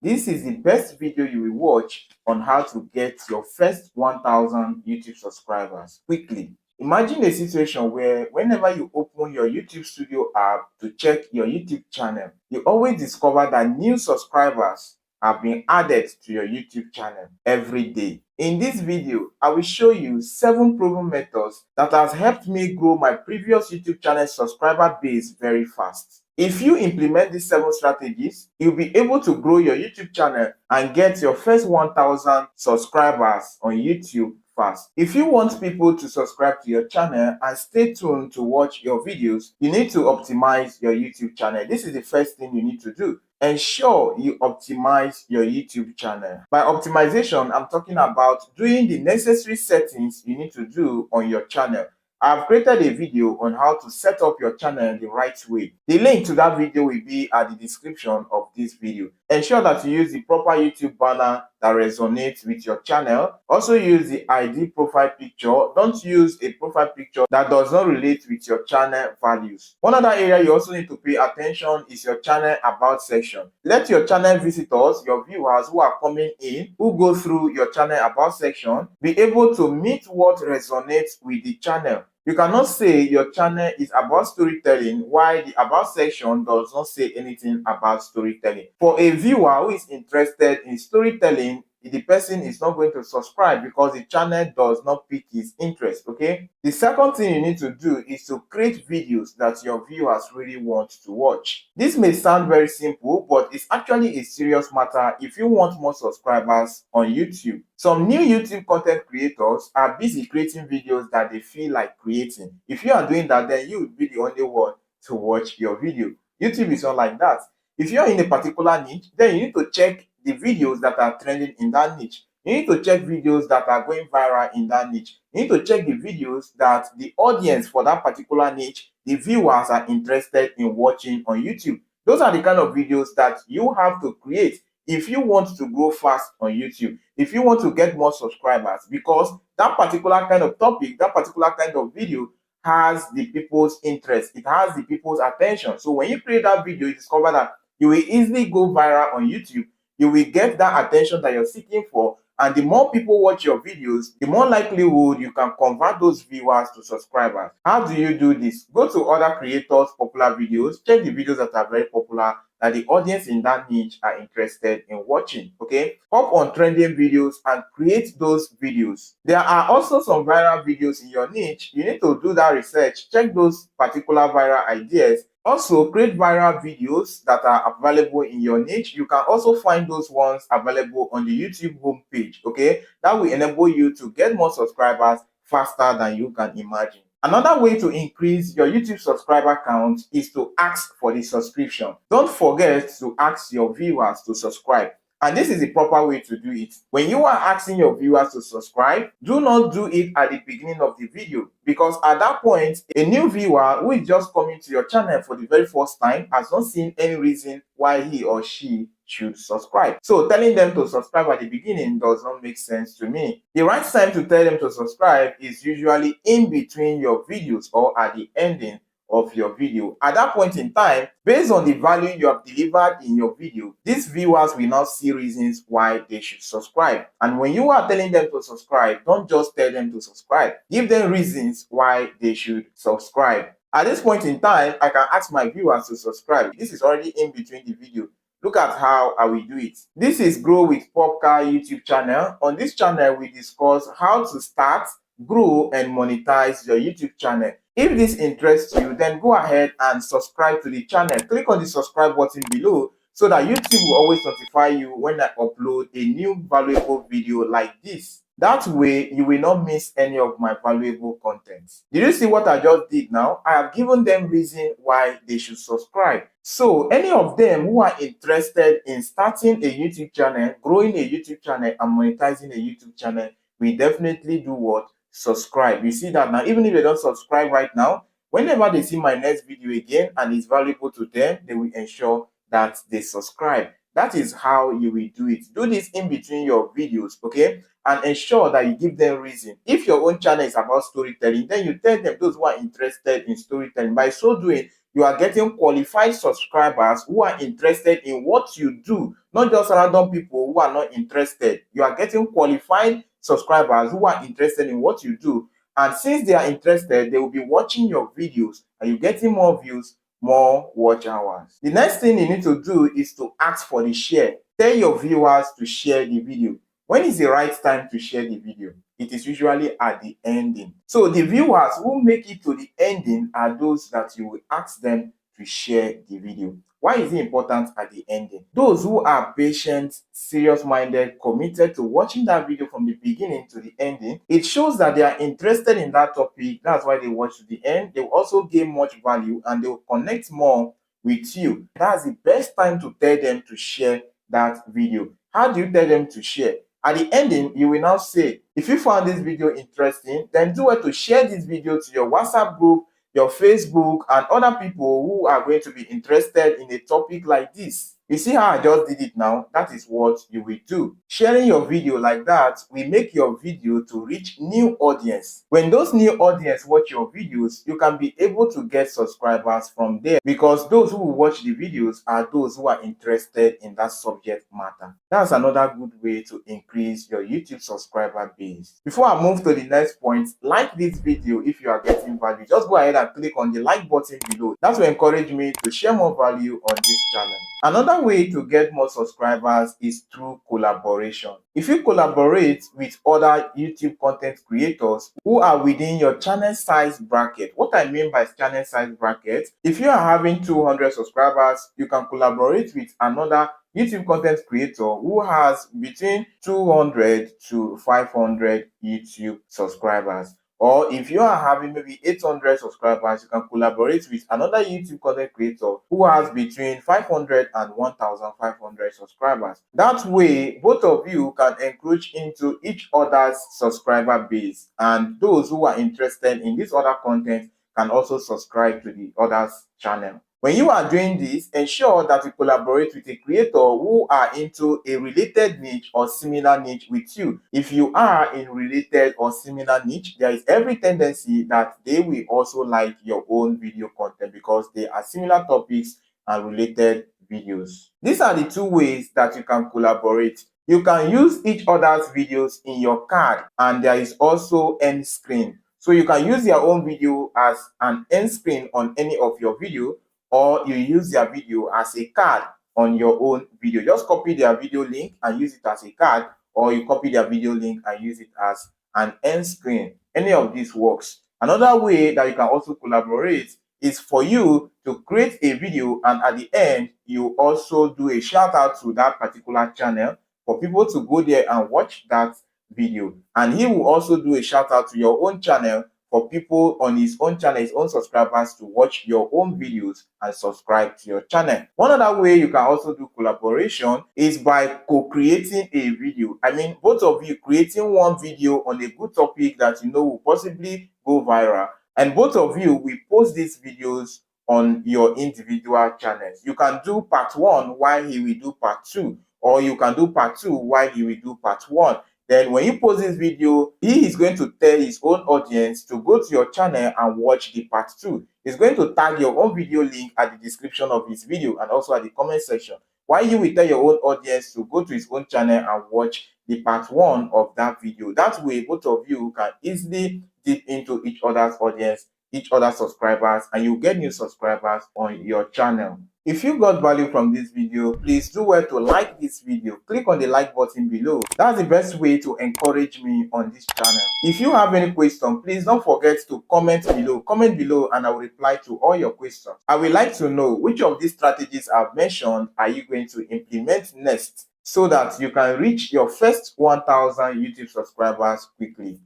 This is the best video you will watch on how to get your first 1000 YouTube subscribers quickly. Imagine a situation where whenever you open your YouTube Studio app to check your YouTube channel, you always discover that new subscribers have been added to your YouTube channel every day. In this video, I will show you 7 proven methods that has helped me grow my previous YouTube channel subscriber base very fast. If you implement these 7 strategies, you'll be able to grow your YouTube channel and get your first 1000 subscribers on YouTube fast. If you want people to subscribe to your channel and stay tuned to watch your videos, you need to optimize your YouTube channel. This is the first thing you need to do. Ensure you optimize your YouTube channel. By optimization, I'm talking about doing the necessary settings you need to do on your channel. I've created a video on how to set up your channel the right way. The link to that video will be at the description of this video. Ensure that you use the proper YouTube banner that resonates with your channel. Also use the ID profile picture. Don't use a profile picture that does not relate with your channel values. One other area you also need to pay attention is your channel about section. Let your channel visitors, your viewers who are coming in, who go through your channel about section, be able to meet what resonates with the channel. You cannot say your channel is about storytelling while the about section does not say anything about storytelling. For a viewer who is interested in storytelling, the person is not going to subscribe because the channel does not pique his interest. Okay, the second thing you need to do is to create videos that your viewers really want to watch. This may sound very simple, but it's actually a serious matter if you want more subscribers on YouTube. Some new YouTube content creators are busy creating videos that they feel like creating. If you are doing that, then you will be the only one to watch your video. YouTube is not like that. If you are in a particular niche, then you need to check the videos that are trending in that niche. You need to check videos that are going viral in that niche. You need to check the videos that the audience for that particular niche, the viewers are interested in watching on YouTube. Those are the kind of videos that you have to create if you want to grow fast on YouTube, if you want to get more subscribers, because that particular kind of topic, that particular kind of video has the people's interest, it has the people's attention. So when you create that video, you discover that you will easily go viral on YouTube. You will get that attention that you're seeking for, and the more people watch your videos, the more likelihood you can convert those viewers to subscribers. How do you do this? Go to other creators' popular videos, check the videos that are very popular, that the audience in that niche are interested in watching. Okay, hop on trending videos and create those videos. There are also some viral videos in your niche. You need to do that research, check those particular viral ideas. Also, create viral videos that are available in your niche. You can also find those ones available on the YouTube homepage. Okay, that will enable you to get more subscribers faster than you can imagine. Another way to increase your YouTube subscriber count is to ask for the subscription. Don't forget to ask your viewers to subscribe. And this is the proper way to do it. When you are asking your viewers to subscribe, do not do it at the beginning of the video, because at that point, a new viewer who is just coming to your channel for the very first time has not seen any reason why he or she should subscribe. So telling them to subscribe at the beginning does not make sense to me. The right time to tell them to subscribe is usually in between your videos or at the ending of your video. At that point in time, based on the value you have delivered in your video, these viewers will now see reasons why they should subscribe. And when you are telling them to subscribe, don't just tell them to subscribe. Give them reasons why they should subscribe. At this point in time, I can ask my viewers to subscribe. This is already in between the video. Look at how I will do it. This is Grow with Popka YouTube channel. On this channel, we discuss how to start, grow, and monetize your YouTube channel. If this interests you, then go ahead and subscribe to the channel. Click on the subscribe button below so that YouTube will always notify you when I upload a new valuable video like this. That way, you will not miss any of my valuable content. Did you see what I just did now? I have given them reason why they should subscribe. So any of them who are interested in starting a YouTube channel, growing a YouTube channel, and monetizing a YouTube channel, will definitely do what? Subscribe. You see that now. Even if they don't subscribe right now, whenever they see my next video again and it's valuable to them, they will ensure that they subscribe. That is how you will do it. Do this in between your videos, okay? And ensure that you give them reason. If your own channel is about storytelling, then you tell them, those who are interested in storytelling. By so doing, you are getting qualified subscribers who are interested in what you do, not just random people who are not interested. You are getting qualified subscribers who are interested in what you do. And since they are interested, they will be watching your videos and you're getting more views, more watch hours. The next thing you need to do is to ask for the share. Tell your viewers to share the video. When is the right time to share the video? It is usually at the ending. So the viewers who make it to the ending are those that you will ask them to share the video. Why is it important at the ending? Those who are patient, serious-minded, committed to watching that video from the beginning to the ending, it shows that they are interested in that topic. That's why they watch to the end. They will also gain much value and they will connect more with you. That's the best time to tell them to share that video. How do you tell them to share? At the ending, you will now say, if you found this video interesting, then do it to share this video to your WhatsApp group, your Facebook, and other people who are going to be interested in a topic like this. You see how I just did it now? That is what you will do. Sharing your video like that will make your video to reach new audience. When those new audience watch your videos, you can be able to get subscribers from there because those who will watch the videos are those who are interested in that subject matter. That's another good way to increase your YouTube subscriber base. Before I move to the next point, like this video if you are getting value. Just go ahead and click on the like button below. That will encourage me to share more value on this channel. Another way to get more subscribers is through collaboration. If you collaborate with other YouTube content creators who are within your channel size bracket, what I mean by channel size bracket, if you are having 200 subscribers, you can collaborate with another YouTube content creator who has between 200 to 500 YouTube subscribers. Or if you are having maybe 800 subscribers, you can collaborate with another YouTube content creator who has between 500 and 1,500 subscribers. That way, both of you can encroach into each other's subscriber base, and those who are interested in this other content can also subscribe to the other's channel. When you are doing this, ensure that you collaborate with a creator who are into a related niche or similar niche with you. If you are in related or similar niche, there is every tendency that they will also like your own video content because they are similar topics and related videos. These are the two ways that you can collaborate. You can use each other's videos in your card, and there is also end screen. So you can use your own video as an end screen on any of your video, or you use their video as a card on your own video. Just copy their video link and use it as a card, or you copy their video link and use it as an end screen. Any of this works. Another way that you can also collaborate is for you to create a video, and at the end, you also do a shout out to that particular channel for people to go there and watch that video. And he will also do a shout out to your own channel for people on his own channel, his own subscribers, to watch your own videos and subscribe to your channel. One other way you can also do collaboration is by co-creating a video. I mean, both of you creating one video on a good topic that you know will possibly go viral, and both of you will post these videos on your individual channels. You can do part 1 while he will do part 2, or you can do part 2 while he will do part 1. Then when you post this video, he is going to tell his own audience to go to your channel and watch the part 2. He's going to tag your own video link at the description of his video and also at the comment section. While you will tell your own audience to go to his own channel and watch the part 1 of that video. That way, both of you can easily dip into each other's audience, each other's subscribers, and you get new subscribers on your channel. If you got value from this video, please do well to like this video. Click on the like button below. That's the best way to encourage me on this channel. If you have any question, please don't forget to comment below. Comment below and I will reply to all your questions. I would like to know which of these strategies I've mentioned are you going to implement next so that you can reach your first 1,000 YouTube subscribers quickly.